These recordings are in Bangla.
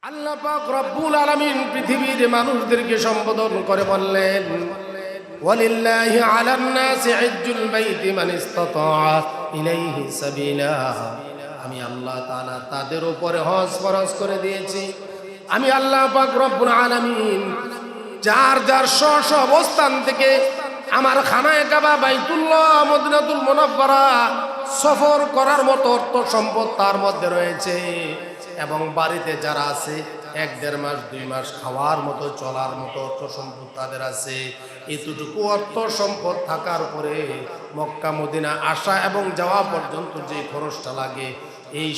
আল্লাহ পাক রব্বুল আলামিন পৃথিবীর মানুষদেরকে সম্বোধন করে বললেন, ওয়ালিল্লাহি আলান নাসি হিজ্জুল বাইতি মান ইসতাতা ইলাইহি সাবিলা। আমি আল্লাহ তাআলা তাদের উপরে হজ ফরজ করে দিয়েছি। আমি আল্লাহ পাক রব্বুল আলামিন যার যার স্ব অবস্থান থেকে আমার খানায়ে কাবা বাইতুল্লাহ মদিনাতুল মুনাওয়ারা সফর করার মতো অর্থ সম্পদ তার মধ্যে রয়েছে, এবং বাড়িতে যারা আছে 1-1.5 মাস 2 মাস খাওয়ার মতো চলার মতো অর্থ সম্পদ তাদের আছে। এতটুকু অর্থ সম্পদ থাকার পরে মক্কা মদিনা আসা এবং যাওয়া পর্যন্ত যে খরচটা লাগে, এই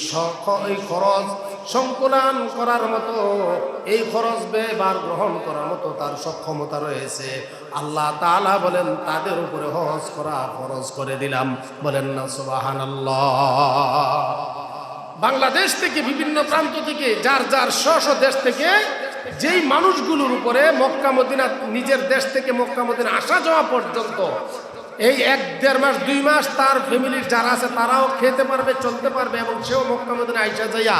খরচ সংকুলান করার মতো, এই খরচ ব্যয়বার গ্রহণ করার মতো তার সক্ষমতা রয়েছে। আল্লাহ তাআলা বলেন তাদের উপরে হজ করা ফরজ করে দিলাম। বলেন না সুবহানাল্লাহ। বাংলাদেশ থেকে বিভিন্ন প্রান্ত থেকে যার যার স্ব দেশ থেকে যেই মানুষগুলোর উপরে মক্কা মদিনা, নিজের দেশ থেকে মক্কা মদিনা আসা যাওয়া পর্যন্ত এই 1-1.5 মাস 2 মাস তার ফ্যামিলির যারা আছে তারাও খেতে পারবে, চলতে পারবে, এবং সেও মক্কা মদিনা আইসা যাইয়া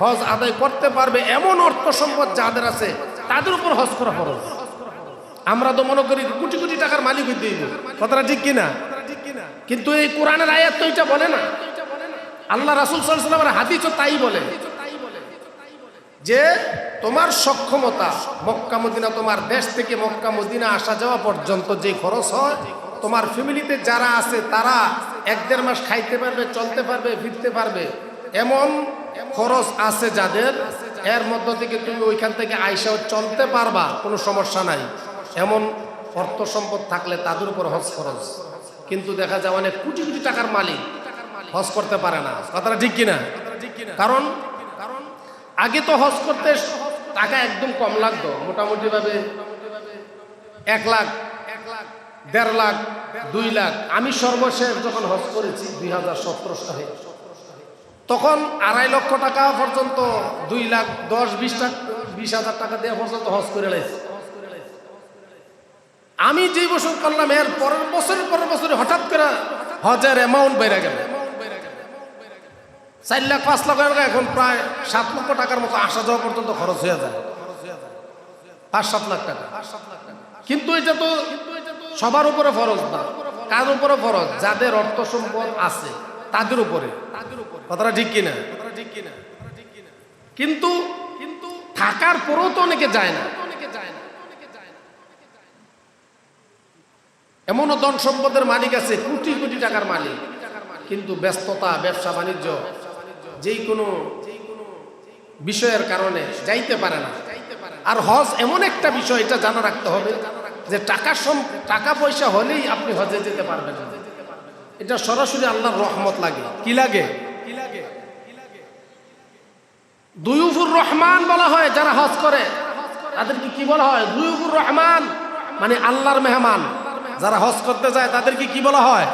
হজ আদায় করতে পারবে, এমন অর্থ সম্পদ যাদের আছে তাদের উপর হজ করা ফরজ। আমরা তো মনে করি কোটি কোটি টাকার মালিক হইতে হইব, কথাটা ঠিক কিনা? কিন্তু এই কোরআনের আয়াত তো এটা বলে না। আল্লাহ রাসূল সাল্লাল্লাহু আলাইহি ওয়াসাল্লামের হাদিসও তাই বলে যে তোমার সক্ষমতা মক্কা মদিনা, তোমার দেশ থেকে মক্কা মদিনা আসা যাওয়া পর্যন্ত যে খরচ হয়, তোমার ফ্যামিলিতে যারা আছে তারা 1-1.5 মাস খাইতে পারবে, চলতে পারবে, ফিরতে পারবে, এমন খরচ আছে যাদের, এর মধ্য থেকে তুমি ওইখান থেকে আইসাও চলতে পারবা, কোনো সমস্যা নাই, এমন অর্থ সম্পদ থাকলে তাদের উপর হজ খরচ। কিন্তু দেখা যায় অনেক কোটি কোটি টাকার মালিক হজ করতে পারে না, কথাটা ঠিক কিনা? কারণ আগে তো হজ করতে টাকা একদম কম লাগতো, মোটামুটি ভাবে 1 লাখ, 1.5 লাখ, 2 লাখ। আমি সর্বশেষ যখন হজ করেছি 2017 সালে, তখন 2.5 লক্ষ টাকা পর্যন্ত, 2 লাখ 10-20 হাজার টাকা দিয়ে পর্যন্ত হজ করে লাইছি। আমি যে বছর করলাম এর পরের বছরে হঠাৎ করে হজের অ্যামাউন্ট বেড়ে গেল 4 লাখ 5 লাখ টাকা, এখন প্রায় 7 লক্ষ টাকার মতো আসা যাওয়া পর্যন্ত খরচ হয়ে যায়, 5-7 লাখ টাকা। কিন্তু এটা তো সবার উপরে ফরজ না, কার উপরে ফরজ? যাদের অর্থ সম্পদ আছে তাদের উপরে, কথাটা ঠিক কিনা? কিন্তু থাকার পরেও তো অনেকে যায় না। এমনও ধন সম্পদের মালিক আছে, কোটি কোটি টাকার মালিক, কিন্তু ব্যস্ততা, ব্যবসা বাণিজ্য, যেই কোনো বিষয়ের কারণে যাইতে পারে না। আর হজ এমন একটা বিষয়, এটা জানা রাখতে হবে যে টাকা পয়সা হলেই আপনি হজে যেতে পারবেন না। এটা সরাসরি আল্লাহর রহমত লাগে। কি লাগে? দুয়ুফুর রহমান বলা হয় যারা হজ করে, তাদেরকে কি বলা হয়? দুয়ুফুর রহমান, মানে আল্লাহর মেহমান। যারা হজ করতে যায় তাদেরকে কি বলা হয়?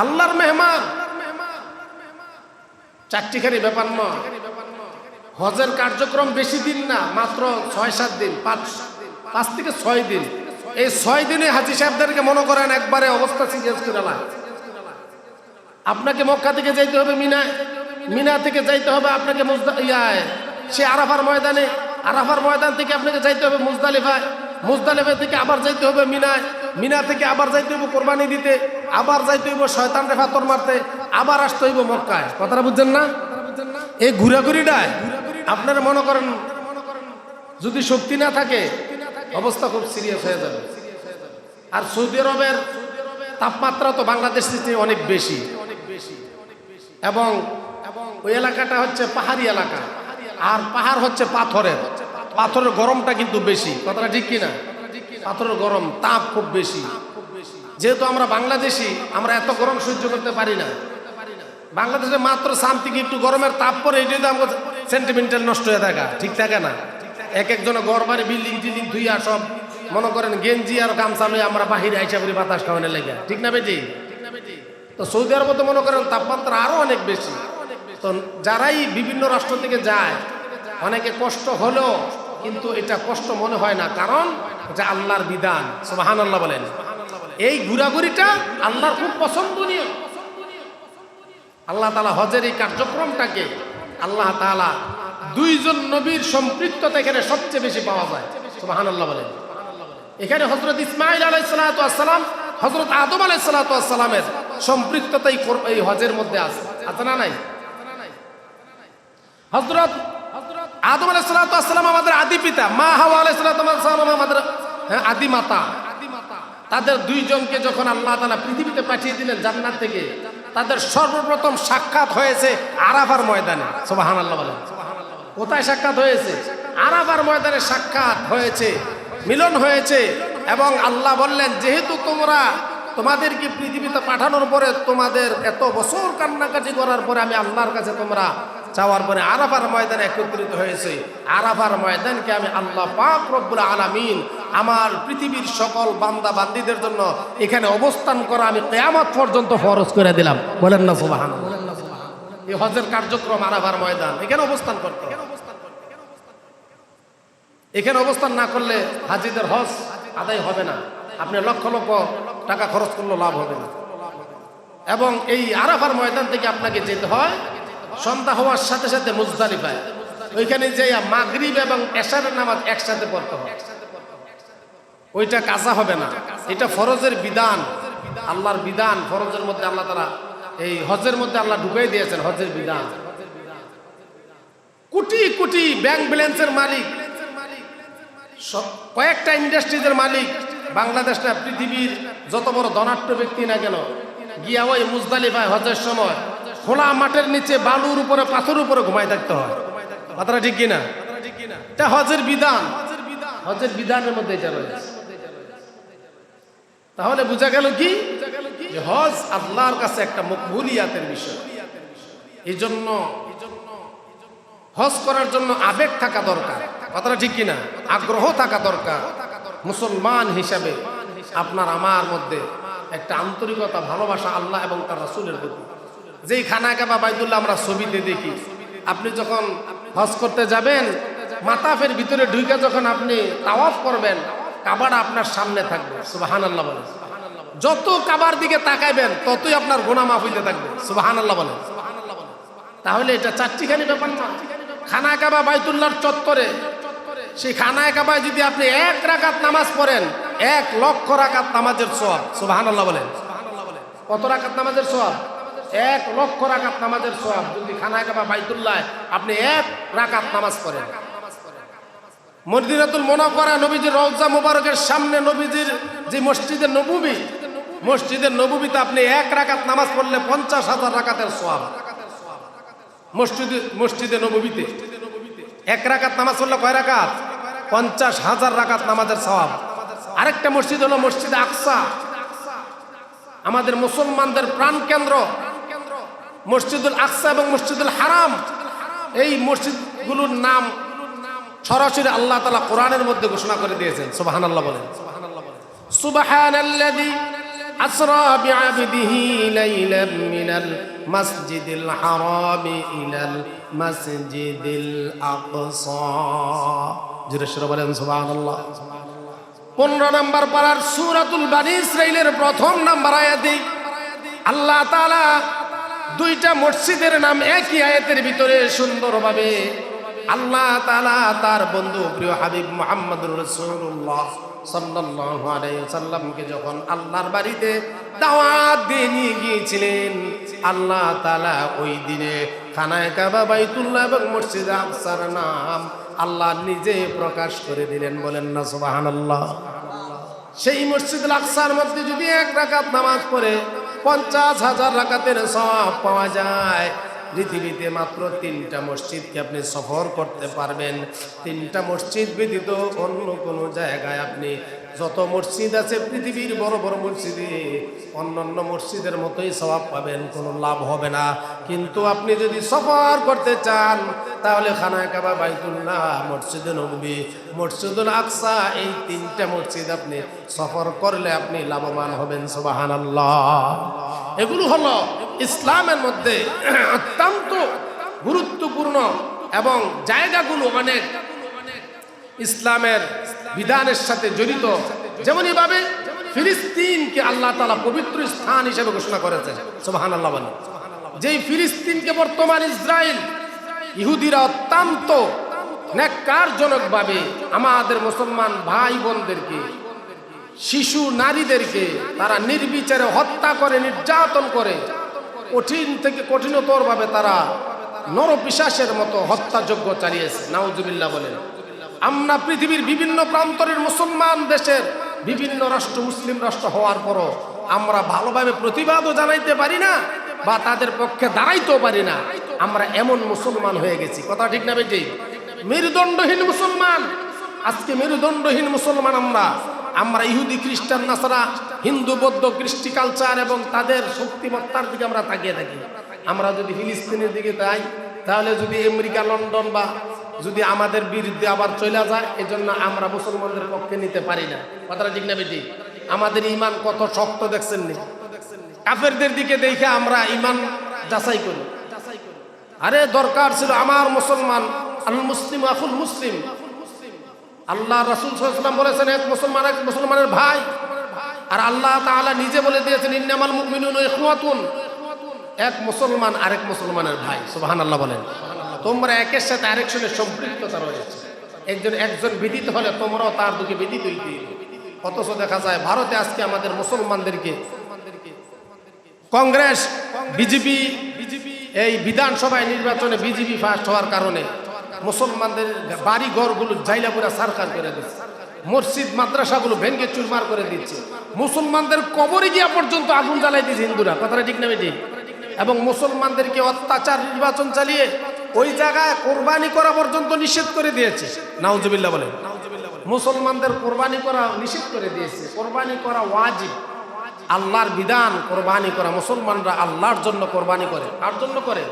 আল্লাহর মেহমান। 4টিখানি ব্যাপার নয়। হজের কার্যক্রম বেশি দিন না, মাত্র 6-7 দিন, 5 থেকে 6 দিন। এই 6 দিনে হাজী সাহেবদেরকে মনে করেন একবারে অবস্থা সিরিয়াস করে না। আপনাকে মক্কা থেকে যাইতে হবে মিনায়, মিনা থেকে যাইতে হবে আপনাকে সে আরাফার ময়দানে, আরাফার ময়দান থেকে আপনাকে যাইতে হবে মুজদালিফায়, মুজদালিফা থেকে আবার যাইতে হবে মিনায়, মিনা থেকে আবার যাইতে হবে কোরবানি দিতে, আবার যাইতে হইব শয়তানরে ফাতর মারতে, আবার আসতে হইব মক্কায়। কথাটা বুঝছেন না? এই ঘুরাঘুরিটায় আপনারা মনে করেন যদি শক্তি না থাকে অবস্থা খুব সিরিয়াস হয়ে যাবে। আর সৌদি আরবের তাপমাত্রা তো বাংলাদেশের চেয়ে অনেক বেশি, এবং ওই এলাকাটা হচ্ছে পাহাড়ি এলাকা, আর পাহাড় হচ্ছে পাথরের গরমটা কিন্তু বেশি। কথাটা ঠিক কিনা? পাথরের গরম, তাপ খুব বেশি। যেহেতু আমরা বাংলাদেশি, আমরা এত গরম সহ্য করতে পারি না। বাংলাদেশে মাত্র সামথিকে একটু গরমের তাপ পরে এই জন্য আমাদের সেন্টিমেন্টাল নষ্ট হয়ে থাকা, ঠিক থাকে না? এক-একজনে ঘর বাড়ি বিল্ডিং টিল্ডিং ধুইয়া সব মনে করেন গেঞ্জি আর গামছা লয়ে আমরা বাহিরে আইসা করি বাতাস খাওয়ানোর লেগে, ঠিক না বেটি? তো সৌদি আরবে তো মনে করেন তাপমাত্রা আরো অনেক বেশি। তো যারাই বিভিন্ন রাষ্ট্র থেকে যায় অনেকে কষ্ট হলেও কিন্তু এটা কষ্ট মনে হয় না, কারণ এটা আল্লাহর বিধান। সুবহানাল্লাহ বলেন। এই ঘোরাঘুরিটা আল্লাহর খুব পছন্দনীয়। আল্লাহ তাআলা হজের এই কার্যক্রমটাকে আল্লাহ তাআলা দুইজন নবীর সম্পৃক্ততা এখানে সবচেয়ে বেশি পাওয়া যায়। সুবহানাল্লাহ বলেন। এখানে হযরত ইসমাঈল আলাইহিস সালাতু ওয়াস সালাম, হযরত আদম আলাইহিস সালাতু ওয়াস সালামের সম্পৃক্ততা এই হজের মধ্যে আছে না নাই? হযরত আদম আলাইহিস সালাতু ওয়াস সালাম আমাদের আদি পিতা, মা হাওয়া আলাইহিস সালাতু ওয়াস সালাম আমাদের আদি মাতা। তাদের দুইজনকে যখন আল্লাহ তাআলা পৃথিবীতে পাঠিয়ে দিলেন জান্নাত থেকে, তাদের সর্বপ্রথম সাক্ষাৎ হয়েছে আরাফার ময়দানে। সুবহানাল্লাহ বলেন। কোথায় সাক্ষাৎ হয়েছে? আরাফার ময়দানে সাক্ষাৎ হয়েছে, মিলন হয়েছে। এবং আল্লাহ বললেন, যেহেতু তোমাদেরকে পৃথিবীতে পাঠানোর পরে তোমাদের এত বছর কান্নাকাটি করার পরে আমি আল্লাহর কাছে তোমরা চাওয়ার পরে আরাফার ময়দানে একত্রিত হয়েছে, আরাফার ময়দানকে আমি আল্লাহ পাক রব্বুল আলামিন আমার পৃথিবীর সকল বান্দা বান্দীদের জন্য এখানে অবস্থান করা আমি কিয়ামত পর্যন্ত ফরজ করে দিলাম। বলেন না সুবহানাল্লাহ। এই হজের কার্যক্রম আরাফার ময়দান, এখানে অবস্থান করতে হবে। এখানে অবস্থান না করলে হাজিদের হজ আদায় হবে না। আপনি লক্ষ লক্ষ টাকা খরচ করলেও লাভ হবে না। এবং এই আরাফার ময়দান থেকে আপনাকে যেতে হয় সন্ধ্যা হওয়ার সাথে সাথে মুজদালিফায়। ওইখানে যে মাগরিব এবং এশারের নামাজ একসাথে পড়তে হয়। ওইটা কাজা হবে না, এটা ফরজের বিধান, আল্লাহর বিধান। ফরজের মধ্যে আল্লাহ তাআলা এই হজের মধ্যে আল্লাহ ঢুকাই দিয়েছেন হজের বিধান। কোটি কোটি ব্যাংক ব্যালেন্সের মালিক, কয়েকটা ইন্ডাস্ট্রিজের মালিক, বাংলাদেশ না পৃথিবীর যত বড় ধনাঢ্য ব্যক্তি না কেন, গিয়া ওই মুজদালিফায় হজের সময় খোলা মাঠের নিচে বালুর উপরে পাথরের উপরে ঘুমায় থাকতে হয়। কথাটা ঠিক কিনা? এটা হজের বিধান, হজের বিধানের মধ্যে এটা রয়েছে। তাহলে বোঝা গেল কি যে হজ আল্লাহর কাছে একটা মকবুলিয়াতের বিষয়। এই জন্য হজ করার জন্য আবেগ থাকা দরকার। কথাটা ঠিক কিনা? আগ্রহ থাকা দরকার। মুসলমান হিসাবে আপনার আমার মধ্যে একটা আন্তরিকতা, ভালোবাসা আল্লাহ এবং তার রাসূলের প্রতি। যেই খানা কাবা বাইতুল্লাহ আমরা ছবিতে দেখি, আপনি যখন হজ করতে যাবেন মাতাফের ভিতরে ঢুকে যখন আপনি তাওয়াফ করবেন, কাবাটা আপনার সামনে থাকবে। সুবহানাল্লাহ বলেন। যত কাবার দিকে তাকাইবেন ততই আপনার গুনাহ মাফ হইতে থাকবে। সুবহানাল্লাহ বলেন। তাহলে এটা চারটিখানি ব্যাপার না। খানা কাবা বাইতুল্লাহর চত্বরে, সেই খানায় কাবায় যদি আপনি 1 রাকাত নামাজ পড়েন 1 লক্ষ রাকাত নামাজের সওয়াব। সুবহানাল্লাহ বলেন। কত রাকাত নামাজের সওয়াব? 1 লক্ষ রাকাত নামাজের সওয়াব যদি খানায় কাবা বাইতুল্লাহ আপনি 1 রাকাত নামাজ পড়েন। মদিনাতুল মুনাওয়ারা নবীজির রওজা মুবারকের সামনে নবীজির যে মসজিদে নববী, মসজিদের নববীতে আপনি 1 রাকাত নামাজ পড়লে 50,000 রাকাতের সওয়াব। মসজিদে নববীতে 1 রাকাত নামাজ পড়লে কয় রাকাত? 50,000 রাকাত নামাজের সওয়াব। আরেকটা মসজিদ হলো মসজিদে আকসা, আমাদের মুসলমানদের প্রাণকেন্দ্র। মসজিদুল আকসা এবং মসজিদুল হারাম, এই মসজিদগুলোর নাম সরাসরি আল্লাহ তাআলা কোরআনের মধ্যে ঘোষণা করে দিয়েছেন। সুবহানাল্লাহ বলেন। সুবহানাল্লাযী আসরা বিআবদিহি লাইলাম মিনাল মাসজিদিল হারামি ইলাল মাসজিদিল আকসা। জোরে সরে বলেন সুবহানাল্লাহ। 15 নম্বর পারার সূরাতুল বানী ইসরাঈলের 1ম নম্বর আয়াতে আল্লাহ তাআলা 2টা মসজিদের নাম একই আয়াতের ভিতরে সুন্দরভাবে আল্লাহ তাআলা তার বন্ধু প্রিয় হাবিব মুহাম্মদুর রাসূলুল্লাহ সাল্লাল্লাহু আলাইহি ওয়াসাল্লামকে যখন আল্লাহর বাড়িতে দাওয়াত দিয়ে নিয়ে গিয়েছিলেন, আল্লাহ তাআলা ওই দিনে খানায়ে কাবা বাইতুল্লাহ এবং মসজিদে আকসার নাম আল্লাহ নিজে প্রকাশ করে দিলেন। বলেন না সুবহানাল্লাহ। সেই মসজিদুল আকসার মধ্যে যদি 1 রাকাত নামাজ পড়ে 50,000 রাকাতের সওয়াব পাওয়া যায়। পৃথিবীতে মাত্র 3টা মসজিদকে আপনি সফর করতে পারবেন। 3টা মসজিদ ব্যতীত অন্য কোনো জায়গায় আপনি যত মসজিদ আছে পৃথিবীর বড় বড় মসজিদে অন্যান্য মসজিদের মতোই সওয়াব পাবেন, কোনো লাভ হবে না। কিন্তু আপনি যদি সফর করতে চান তাহলে খানায়ে কাবা বাইতুল্লাহ, মসজিদে নববী, মসজিদুল আকসা, এই 3টা মসজিদ আপনি সফর করলে আপনি লাভবান হবেন। সুবহানাল্লাহ। এগুলো হলো ইসলামের মধ্যে অত্যন্ত গুরুত্বপূর্ণ এবং জায়গাগুলো অনেক ইসলামের বিধানের সাথে জড়িত। যেমনই ভাবে ফিলিস্তিনকে আল্লাহ তাআলা পবিত্র স্থান হিসেবে ঘোষণা করেছেন। সুবহানাল্লাহ বলেন। যেই ফিলিস্তিনকে বর্তমান ইসরায়েল ইহুদিরা অত্যন্ত ন্যাক্কারজনকভাবে আমাদের মুসলমান ভাই বোনদেরকে, শিশু নারীদেরকে তারা নির্বিচারে হত্যা করে, নির্যাতন করে, কঠিন থেকে কঠিনতর ভাবে তারা নরপিশাচের মতো হত্যাযজ্ঞ চালিয়েছে। নাউজুবিল্লাহ বলেন। আমরা পৃথিবীর বিভিন্ন প্রান্তরের মুসলমান দেশের বিভিন্ন রাষ্ট্র মুসলিম রাষ্ট্র হওয়ার পরও আমরা ভালোভাবে প্রতিবাদও জানাইতে পারি না বা তাদের পক্ষে দাঁড়াইতেও পারি না। আমরা এমন মুসলমান হয়ে গেছি, কথা ঠিক না বেটি? মেরুদণ্ডহীন মুসলমান। আজকে মেরুদণ্ডহীন মুসলমান আমরা ইহুদি, খ্রিস্টান, নাসারা, হিন্দু, বৌদ্ধ, কৃষ্টি কালচার এবং তাদের শক্তিমত্তার দিকে আমরা তাকিয়ে থাকি। আমরা যদি ফিলিস্তিনের দিকে যাই, তাহলে যদি আমেরিকা, লন্ডন বা যদি আমাদের বিরুদ্ধে আবার চলে যায়, এজন্য আমরা মুসলমানদের পক্ষে নিতে পারি না। কথাটা ঠিক না বেটি? আমাদের ইমান কত শক্ত দেখছেন নি? কাফেরদের দিকে দেখে আমরা ইমান যাচাই করি। আরে দরকার ছিল আমার মুসলমান, আল মুসলিম আখুল মুসলিম। আল্লাহ রাসূল সাল্লাল্লাহু আলাইহি ওয়াসাল্লাম বলেছেন এক মুসলমান এক মুসলমানের ভাই। আর আল্লাহ তাআলা নিজে বলে দিয়েছেন ইন্নামাল মুমিনুনা ইখওয়াতুন, এক মুসলমান আরেক মুসলমানের ভাই। সুবহানাল্লাহ বলেন। তোমরা একের সাথে আরেকজনের সম্পৃক্ততা রয়েছে। একজন বিদিত হলে তোমরাও তার দিকে বিদিত হইতে। অথচ দেখা যায় ভারতে আজকে আমাদের মুসলমানদেরকে কংগ্রেস, বিজেপি এই বিধানসভায় নির্বাচনে বিজেপি ফার্স্ট হওয়ার কারণে মুসলমানদের বাড়ি ঘরগুলো জাইলাপুরা সরকার করে দিচ্ছে, মসজিদ মাদ্রাসাগুলো ভেঙে চুরমার করে দিচ্ছে, মুসলমানদের কবরে গিয়া পর্যন্ত আগুন জ্বালাই দিচ্ছে হিন্দুরা। কথাটা ঠিক না বেটি? এবং মুসলমানদেরকে অত্যাচার নির্বাচন চালিয়ে ওই জায়গায় কোরবানি করা পর্যন্ত নিষেধ করে দিয়েছে। নাউজুবিল্লাহ বলেন। মুসলমানদের কোরবানি করা নিষেধ করে দিয়েছে। কোরবানি করা ওয়াজিব, আল্লাহর বিধান কোরবানি করা। মুসলমানরা আল্লাহর জন্য কোরবানি করে। কার জন্য করে?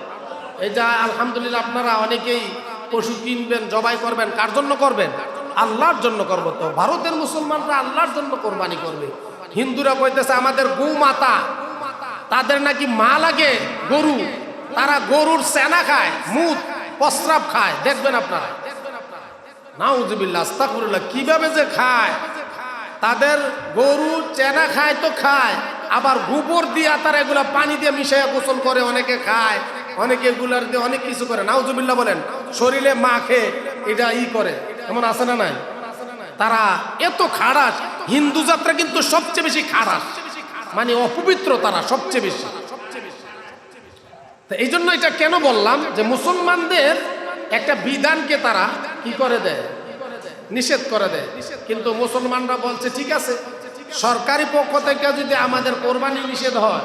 এই যে আলহামদুলিল্লাহ আপনারা অনেকেই পশু কিনবেন, জবাই করবেন, কার জন্য করবেন? আল্লাহর জন্য করবো। তো ভারতের মুসলমানরা আল্লাহর জন্য কোরবানি করবে। হিন্দুরা কইতেছে আমাদের গৌ মাতা, তাদের নাকি মা লাগে গরু, তারা গরুর সেনা খায়, মুত প্রস্রাব খায়। দেখবেন আপনারা। নাউজুবিল্লাহ, আস্তাগফিরুল্লাহ, কিভাবে যে খায়। তাদের গরু চেনা খায় তো খায়, আবার গোবর দিয়া তারা এগুলা পানি দিয়ে মিশাইয়া গোসল করে, অনেকে খায়, অনেকে এগুলার দিয়ে অনেক কিছু করে। নাউজুবিল্লাহ বলেন। শরীরে মাখে, এটা করে, এমন আছে না নাই? তারা এত খারাপ। হিন্দু যাত্রা কিন্তু সবচেয়ে বেশি খারাপ, মানে অপবিত্র তারা সবচেয়ে বেশি। এই জন্য এটা কেন বললাম যে মুসলমানদের একটা বিধানকে তারা কি করে দেয়, নিষেধ করে দেয়। কিন্তু মুসলমানরা বলছে ঠিক আছে, সরকারি পক্ষ থেকে যদি আমাদের কোরবানি নিষেধ হয়,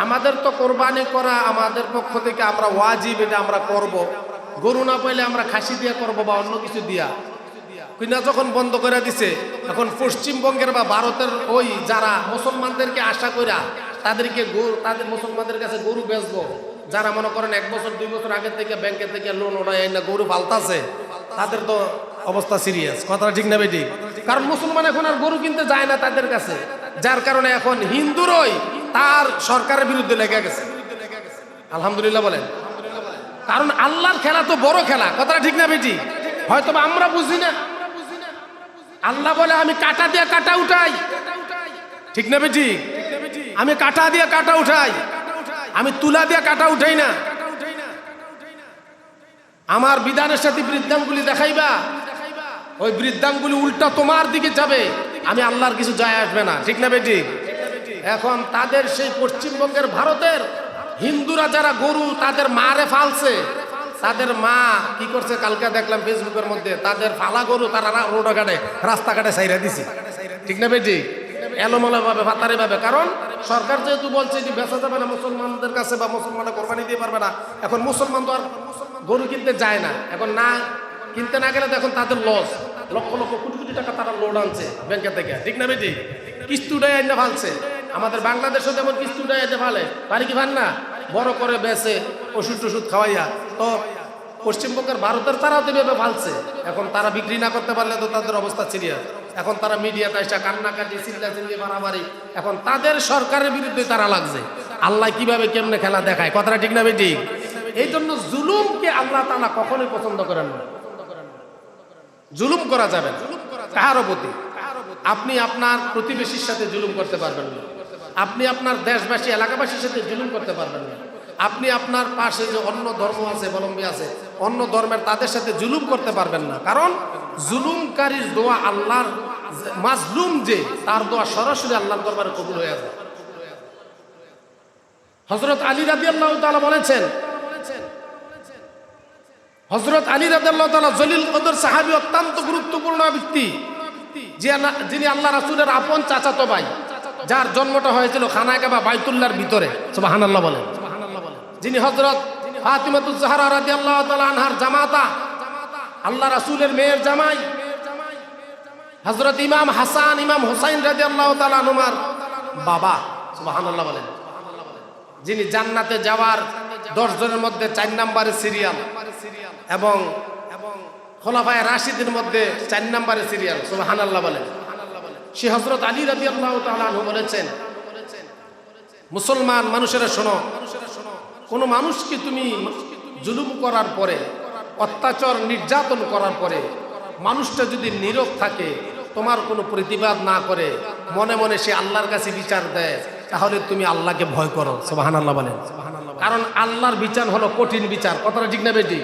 আমাদের তো কোরবানি করা আমাদের পক্ষ থেকে আমরা ওয়াজিব, এটা আমরা করব। গরু না পাইলে আমরা খাসি দিয়ে করব বা অন্য কিছু দিয়া। কিনা যখন বন্ধ করে দিছে, এখন পশ্চিমবঙ্গের বা ভারতের ওই যারা মুসলমানদেরকে আশা কইরা তাদেরকে তাদের মুসলমানদের কাছে গরু বেচবো, যারা মনে করেন 1 বছর 2 বছর আগে থেকে ব্যাংকের থেকে লোন ওঠায় না গরু পাল্টাছে, তাদের তো অবস্থা সিরিয়াস। কথাটা ঠিক না বেটি? কারণ মুসলমান এখন আর গরু কিনতে যায় না তাদের কাছে, যার কারণে এখন হিন্দুরই তার সরকারের বিরুদ্ধে লেগে গেছে। আলহামদুলিল্লাহ বলেন। কারণ আল্লাহর খেলা তো বড় খেলা। কথাটা ঠিক না বেটি? হয়তো আমরা বুঝি না। আল্লাহ বলে আমি কাটা দিয়ে কাটা উঠাই, ঠিক না বেটি? আমি কাটা দিয়ে কাটা উঠাই, আমি তুলা দিয়ে কাটা উঠাই না। আমার বিধানের সাথে বৃদ্ধাঙ্গুলি দেখাইবা, ওই বৃদ্ধাঙ্গুলি উল্টা তোমার দিকে যাবে, আমি আল্লাহর কিছু যায় আসবে না, ঠিক না বেটি? এখন তাদের সেই পশ্চিমবঙ্গের ভারতের হিন্দুরা যারা গরু তাদের মারে ফালছে, তাদের মা কি করছে কালকে দেখলাম ফেসবুকের মধ্যে, তাদের ফালা গরু তারা রোডঘাটে রাস্তাঘাটে ছাইরা দিছে, ঠিক না বেটি? এলোমেলো ভাবে, ফাতারি ভাবে। কারণ সরকার যেহেতু বলছে যে বেচা যাবে না মুসলমানদের কাছে বা মুসলমানরা কোরবানি দিয়ে পারবে না, এখন মুসলমান তো আর গরু কিনতে যায় না। এখন না কিনতে না গেলে তো এখন তাদের লস, লক্ষ লক্ষ কোটি কোটি টাকা তারা লোড আনছে ব্যাংকের থেকে, ঠিক না বেটি? কিস্তি উঠাই এনে ফালছে। আমাদের বাংলাদেশও যেমন কিস্তি উঠাই এনে ফালে, পারি কি ফান না? বড় করে বেচে ওষুধ টষুধ খাওয়াইয়া। তো পশ্চিমবঙ্গের ভারতের তারাও তো ভেবে ফালছে। এখন তারা বিক্রি না করতে পারলে তো তাদের অবস্থা সিরিয়াস। এখন তারা মিডিয়াতে এসে কান্নাকাটি, চিল্লাচিল্লি, মারামারি, এখন তাদের সরকারের বিরুদ্ধে তারা লাগছে। আল্লাহ কিভাবে কেমনে খেলা দেখায়, কথাটা ঠিক না বেটি? এই জন্য জুলুমকে আল্লাহ তাআলা কখনোই পছন্দ করেন না। জুলুম করা যাবে না কারো প্রতি। আপনি আপনার প্রতিবেশীর সাথে জুলুম করতে পারবেন না, আপনি আপনার দেশবাসী এলাকাবাসীর সাথে জুলুম করতে পারবেন না, আপনি আপনার পাশে যে অন্য ধর্ম আছে, অবলম্বী আছে, অন্য ধর্মের তাদের সাথে জুলুম করতে পারবেন না, কারণ জুলুমকারীর দোয়া আল্লাহর, মাজলুম যে তার দোয়া সরাসরি আল্লাহর দরবারে কবুল হয়ে যায়। হযরত আলী রাদিয়াল্লাহু তাআলা বলেছেন, হযরত আলী রাদিয়াল্লাহু তাআলা জলিল কদর সাহাবী, অত্যন্ত গুরুত্বপূর্ণ ব্যক্তি, যিনি আল্লাহ রাসূলের আপন চাচাতো ভাই, যার জন্মটা হয়েছিল খানায় কাবা বাইতুল্লাহর ভিতরে, সুবহানাল্লাহ বলেন, যিনি হযরত ফাতিমাতুজ জাহরা রাদিয়াল্লাহু তাআলা আনহার জামাতা, আল্লাহ রাসূলের মেয়ের জামাই, হযরত ইমাম হাসান ইমাম হুসাইন রাদিয়াল্লাহু তাআলা আনহুমার বাবা, সুবহানাল্লাহ বলেন, যিনি জান্নাতে যাওয়ার 10 জনের মধ্যে 4 নম্বরে সিরিয়াল এবং খোলাফায়ে রাশিদের মধ্যে 4 নম্বরে সিরিয়াল, সুবহানাল্লাহ বলেন। সে হযরত আলী রাদিয়াল্লাহু তাআলা আনহু বলেছেন, মুসলমান মানুষেরা শোনো, কোন মানুষকে তুমি জুলুম করার পরে, অত্যাচার নির্যাতন করার পরে মানুষটা যদি নীরব থাকে, তোমার কোনো প্রতিবাদ না করে, মনে মনে সে আল্লাহর কাছে বিচার দেয়, তাহলে তুমি আল্লাহকে ভয় করো, সুবহানাল্লাহ বলেন। কারণ আল্লাহর বিচার হলো কঠিন বিচার, কথাটা ঠিক না বেটি?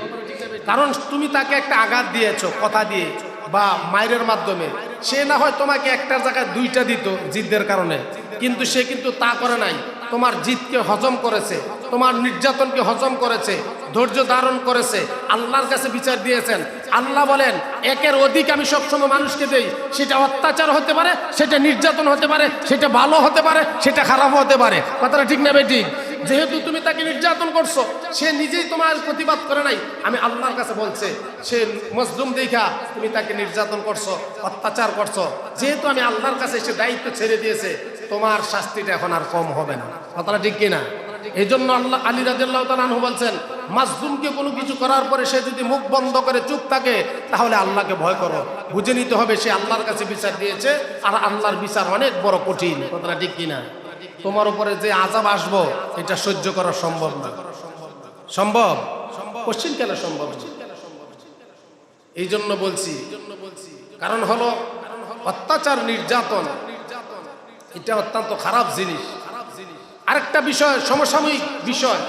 কারণ তুমি তাকে একটা আঘাত দিয়েছো কথা দিয়ে বা মায়ের মাধ্যমে, সে না হয় তোমাকে একটার জায়গায় 2টা দিত জিদ্দের কারণে, কিন্তু সে কিন্তু তা করে নাই, তোমার জিদকে হজম করেছে, তোমার নির্যাতনকে হজম করেছে, ধৈর্য ধারণ করেছে, আল্লাহর কাছে বিচার দিয়েছেন। আল্লাহ বলেন, একের অধিক আমি সবসময় মানুষকে দেই, সেটা অত্যাচার হতে পারে, সেটা নির্যাতন হতে পারে, সেটা ভালো হতে পারে, সেটা খারাপ হতে পারে, কথাটা ঠিক না বেঠিক? যেহেতু তুমি তাকে নির্যাতন করছো, সে নিজেই তোমার প্রতিবাদ করে নাই, আমি আল্লাহর কাছে বলছে সে মজলুম দেখা তুমি তাকে নির্যাতন করছো, অত্যাচার করছো, যেহেতু আমি আল্লাহর কাছে সে দায়িত্ব ছেড়ে দিয়েছে, তোমার শাস্তিটা এখন আর কম হবে না, কথাটা ঠিক কিনা? এই জন্য আল্লাহ আলী রাদিয়াল্লাহু তাআলা আনহু বলছেন, মাজলুমকে কোনো কিছু করার পরে সে যদি মুখ বন্ধ করে চুপ থাকে, তাহলে আল্লাহকে ভয় করো, বুঝে নিতে হবে সে আল্লাহর কাছে বিচার দিয়েছে, আর আল্লাহর বিচার অনেক বড় কঠিন, কথাটা ঠিক কিনা? তোমার উপরে যে আযাব আসবো, এটা সহ্য করা সম্ভব না। সম্ভব? কোশ্চিন কেন সম্ভব? এই জন্য বলছি, কারণ হলো অত্যাচার নির্যাতন এটা অত্যন্ত খারাপ জিনিস। আরেকটা বিষয়, সমসাময়িক বিষয়,